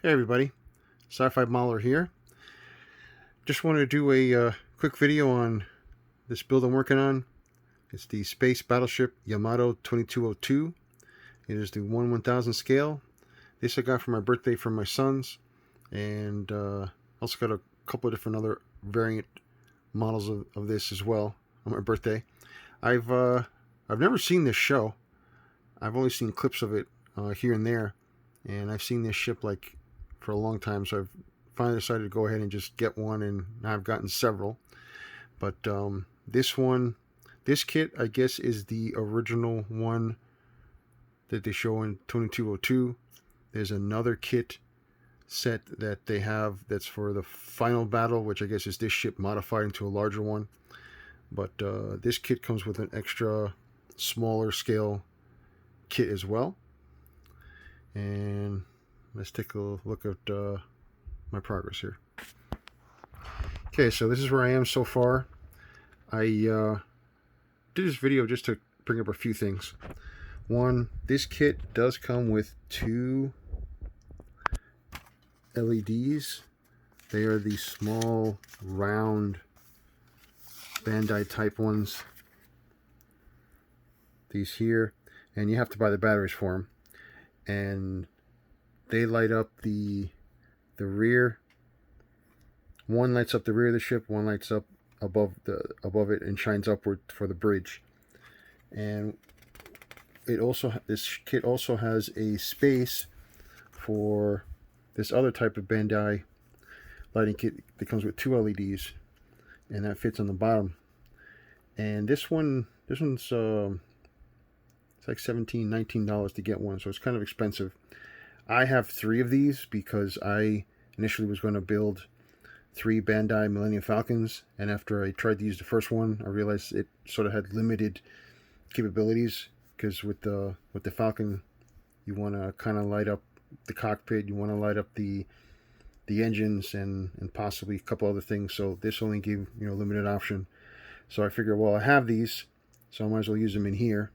Hey everybody, Sci-Fi Mauler here. Just wanted to do a quick video on this build I'm working on. It's the Space Battleship Yamato 2202. It is the 1/1000 scale. This I got for my birthday from my sons, and also got a couple of different other variant models of this as well on my birthday. I've never seen this show. I've only seen clips of it here and there, and I've seen this ship like for a long time, so I've finally decided to go ahead and just get one, and I've gotten several. But this kit, I guess, is the original one that they show in 2202. There's another kit set that they have that's for the final battle, which I guess is this ship modified into a larger one. But this kit comes with an extra smaller scale kit as well. And let's take a look at my progress here. Okay, so this is where I am so far. I did this video just to bring up a few things. One, this kit does come with two LEDs. They are the small, round Bandai type ones. These here, and you have to buy the batteries for them. And they light up the rear. One lights up the rear of the ship, one lights up above it and shines upward for the bridge. And this kit also has a space for this other type of Bandai lighting kit that comes with two LEDs, and that fits on the bottom. And this one's it's like $17-19 to get one, so it's kind of expensive. I have three of these because I initially was going to build 3 Bandai Millennium Falcons, and after I tried to use the first one, I realized it sort of had limited capabilities, because with the Falcon, you want to kind of light up the cockpit, you want to light up the engines, and possibly a couple other things. So this only gave limited option. So I figured, well, I have these, so I might as well use them in here.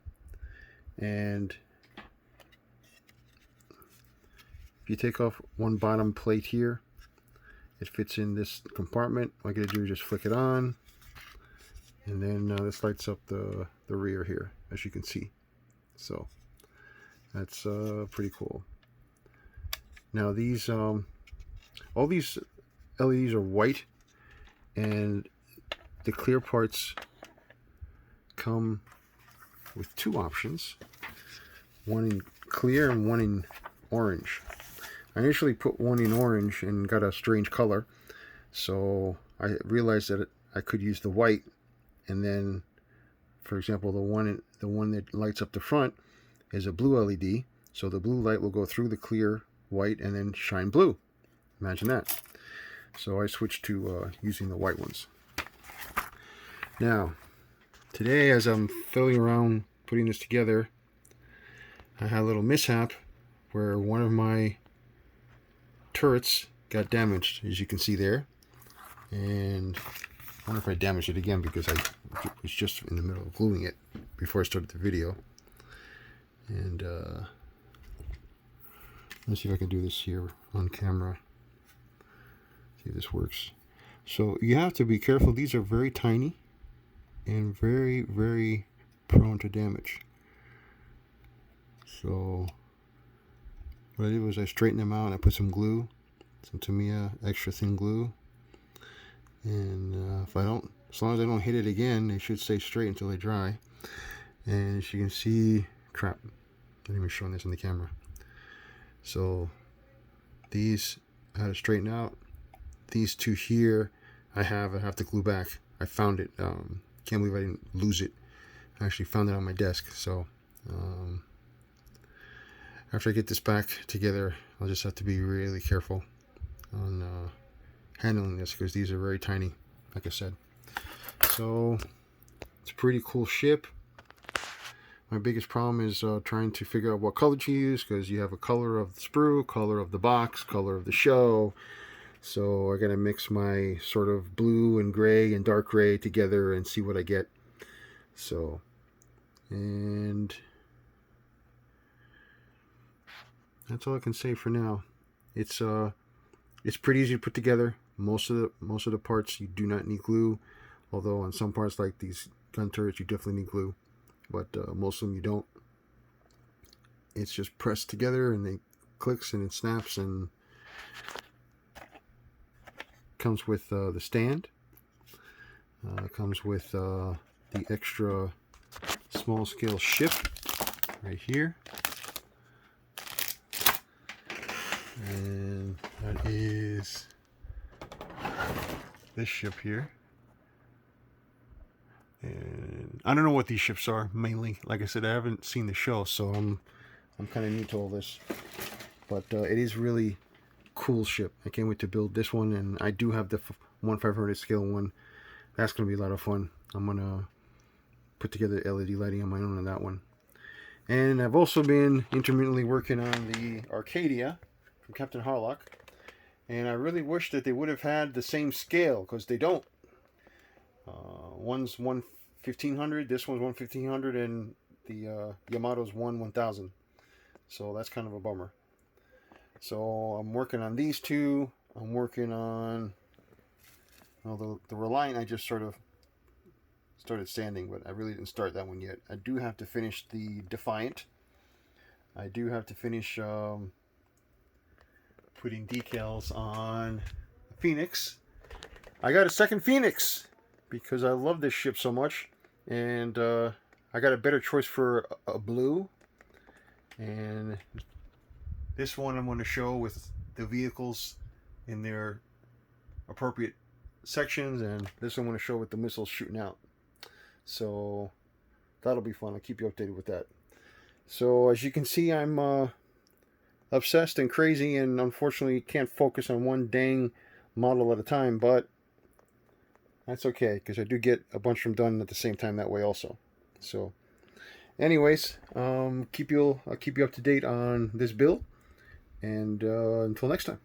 And if you take off one bottom plate here, it fits in this compartment. All I gotta do is just flick it on, and then this lights up the rear here, as you can see. So that's pretty cool. Now these all these LEDs are white, and the clear parts come with two options, one in clear and one in orange. I initially put one in orange and got a strange color, so I realized that I could use the white, and then, for example, the one that lights up the front is a blue LED, so the blue light will go through the clear white and then shine blue. Imagine that. So I switched to using the white ones. Now, today, as I'm fiddling around putting this together, I had a little mishap where one of my turrets got damaged, as you can see there. And I wonder if I damaged it again, because I was just in the middle of gluing it before I started the video. And let's see if I can do this here on camera. See if this works. So you have to be careful. These are very tiny and very, very prone to damage. So what I did was I straightened them out and I put some glue, some Tamiya extra thin glue, and as long as I don't hit it again, they should stay straight until they dry. And as you can see, crap, not even showing this on the camera. So these I had to straighten out. These two here I have to glue back. I found it. Can't believe I didn't lose it. I actually found it on my desk. So after I get this back together, I'll just have to be really careful on handling this, because these are very tiny, like I said. So it's a pretty cool ship. My biggest problem is trying to figure out what color to use, because you have a color of the sprue, color of the box, color of the show. So I gotta mix my sort of blue and gray and dark gray together and see what I get. So, and that's all I can say for now. It's pretty easy to put together. Most of the parts you do not need glue, although on some parts like these gun turrets you definitely need glue, but most of them you don't. It's just pressed together and it clicks and it snaps, and comes with the stand. Comes with the extra small scale ship right here, and that is this ship here. And I don't know what these ships are mainly. Like I said, I haven't seen the show, so I'm kind of new to all this. But it is really cool ship. I can't wait to build this one, and I do have the 1/500 scale one. That's going to be a lot of fun. I'm going to put together LED lighting on my own on that one. And I've also been intermittently working on the Arcadia from Captain Harlock. And I really wish that they would have had the same scale, because they don't. One's 1/1500, this one's 1/1500, and the Yamato's 1/1000. So that's kind of a bummer. So I'm working on these two. I'm working on, well, the Reliant I just sort of started sanding, but I really didn't start that one yet. I do have to finish the Defiant. I do have to finish putting decals on the Phoenix. I got a second Phoenix because I love this ship so much, and I got a better choice for a blue. And this one I'm going to show with the vehicles in their appropriate sections, and this one I'm going to show with the missiles shooting out. So that'll be fun. I'll keep you updated with that. So as you can see, I'm obsessed and crazy, and unfortunately can't focus on one dang model at a time, but that's okay, because I do get a bunch of them done at the same time that way also. So anyways, I'll keep you up to date on this build, and until next time.